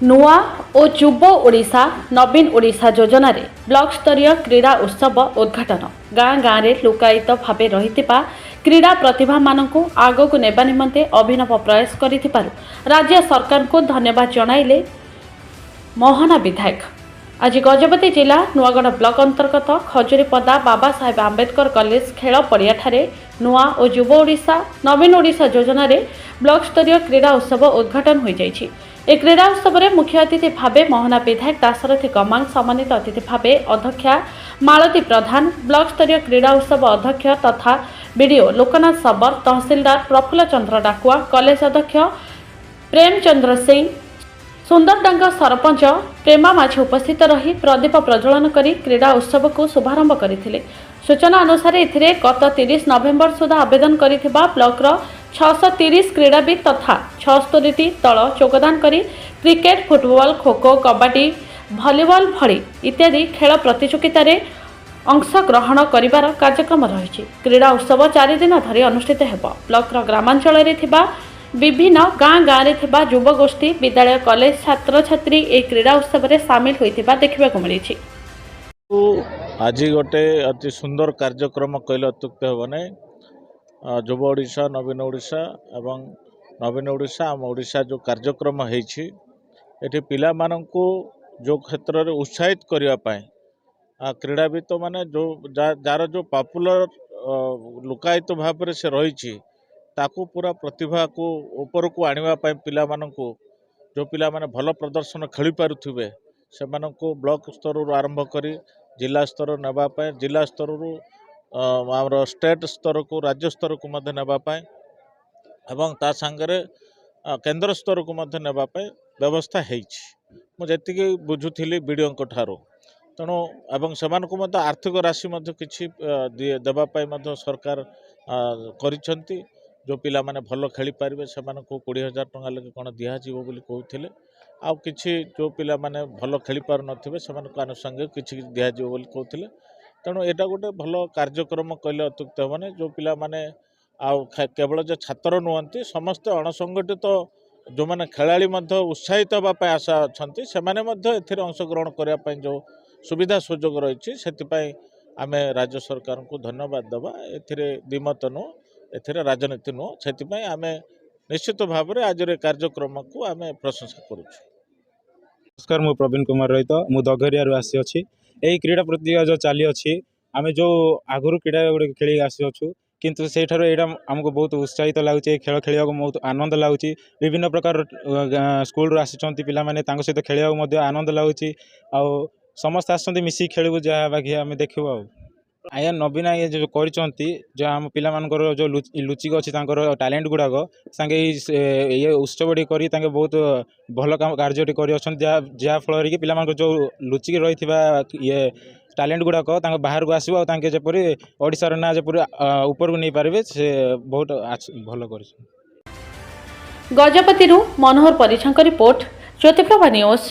नुआ और युव ओडिशा नवीन ओडिशा योजन ब्लॉक स्तरीय क्रीड़ा उत्सव उद्घाटन गाँ गाँव में लुकायित भाव रही क्रीड़ा प्रतिभा मानू आगक नेबा निमंते अभिनव प्रयास कर राज्य सरकार को धन्यवाद जणाइले मोहना विधायक। आज गजपति जिला नुआगढ़ ब्लॉक अंतर्गत खजुरीपदा बाबा साहेब आंबेडकर कॉलेज खेल पड़ियाठारे नुआ और युव ओडिशा नवीन ओडिशा योजन ब्लॉक स्तरीय क्रीड़ा उत्सव उद्घाटन हो जाइछि। ए क्रीड़ा उत्सव में मुख्य अतिथि भावे मोहना विधायक दाशरथी गमांग सम्मानित अतिथि भावे अध्यक्षा मालती प्रधान ब्लॉक स्तरीय क्रीड़ा उत्सव अध्यक्ष तथा बीडीओ लोकनाथ सबर तहसीलदार प्रफुल्ल चंद्र डाकुआ कॉलेज अध्यक्ष प्रेमचंद्र सिंह सुंदरडांगा सरपंच प्रेमा माझी उपस्थित रही प्रदीप प्रज्वलन करी क्रीड़ा उत्सव को शुभारंभ करथिले। सूचना अनुसार एथिरे गत 30 नवेम्बर सुधा आवेदन करिथिबा ब्लॉकर 630 क्रीड़ाविद तथा 76 दल योगदान करी क्रिकेट फुटबॉल खोखो कबाडी भलीबॉल भली इत्यादि खेल प्रतियोगिता रे अंशग्रहण करिवार कार्यक्रम रही। क्रीड़ा उत्सव 4 दिन धरी अनुष्ठित हेबो। ब्लॉकर ग्रामांचल रे थिबा विभिन्न गाँ गाँव में थिबा युव गोष्ठी विद्यालय कॉलेज छात्र छात्री ए क्रीड़ा उत्सव में सामिल होइथिबा देखिबाकु मिली। आज गोटे अति सुंदर कार्यक्रम कहले अत्युक्त हेब ना। युव ओडिशा नवीन ओडिशा एवं नवीन ओडिशा आम ओडिशा जो कार्यक्रम होइछि एठी पिला माननकु जो क्षेत्र में उत्साहित करने क्रीड़ाविद माने जो जार जो पॉपुलर लुकायित भाव से रही ताकू पूरा प्रतिभा को ऊपर को आनिबा पय पिला माननकु जो पिला माने भल प्रदर्शन खेली पारुथिबे से माननकु ब्लॉक स्तर रु आरंभ करी जिला स्तर नेबा पय जिला स्तर रु आमर स्टेट स्तर को राज्य स्तर को मध्य नेबा पय एवं ता संगरे केंद्र स्तर को मध्य नेबा पय व्यवस्था हेछि। मु जेतिके बुझुथिली वीडियो को ठारो तेणु एवं सेमानकु मध्य आर्थिक राशि मध्य किछि देबा पय मध्य सरकार करिसंती। जो पिला माने भल खेली पारिबे सेमानकु 20,000 टंका लगे कोन दिया जीवो बोली कहउथिले आ किछि जो पिला माने भल खेली पार नथिबे सेमानकु आनुषंगिक किछि दिया जीवो बोली कहउथिले। तेणु एटा गोटे भल कार्यक्रम कहले अत्युक्त हेबने। जो पिला माने आ केवल जे छात्र नुहंती समस्त अणसंगठित जो माने खेलाड़ी मध्य उत्साहित होबा पय आशा अछंती सेमाने मध्य एथिरे अंशग्रहण करिया पय जो सुविधा सुजोग रहिछि सेति पय आमे राज्य सरकार को धन्यवाद देबा। एथिरे दिमत नु एथिरे राजनीति नु सेति पय आमे निश्चित भाव में आज कार्यक्रम को आमे प्रशंसा करूँ। नमस्कार मु प्रवीण कुमार रहित मु दघरिया आसी अछि। एही क्रीड़ा प्रतियोगिता जो चली अछि आमे जो आगुरु क्रीड़ा गुड़े खेली आसी अछु किंतु सेठारो एटा हमको बहुत उत्साहित लागुचे। खेल खेलिया को बहुत आनंद लागुची। विभिन्न प्रकार स्कूल रो आसीचंती पिला माने तांको सहित खेलिया को मध्य आनंद लागुची आ समस्त आसंती मिसी खेलबु जा बाकी आमे देखिबो। आया नवीन आया जो करचंती जो आम पिला मानकर जो लुचिक अच्छी टैलेंट गुड़ाक सांगे ये उत्सव करी तांगे बहुत भल काम कार्य कर जहाँफल कि पिला मानकर जो लुचिक रही ये टैलेंट गुड़ाक बाहर को आसो जपरी ओडिशार ना जपरी ऊपर को नहीं पारे से बहुत भल कर। गजपति मनोहर परिछांक रिपोर्ट ज्योतिप्रभा न्यूज।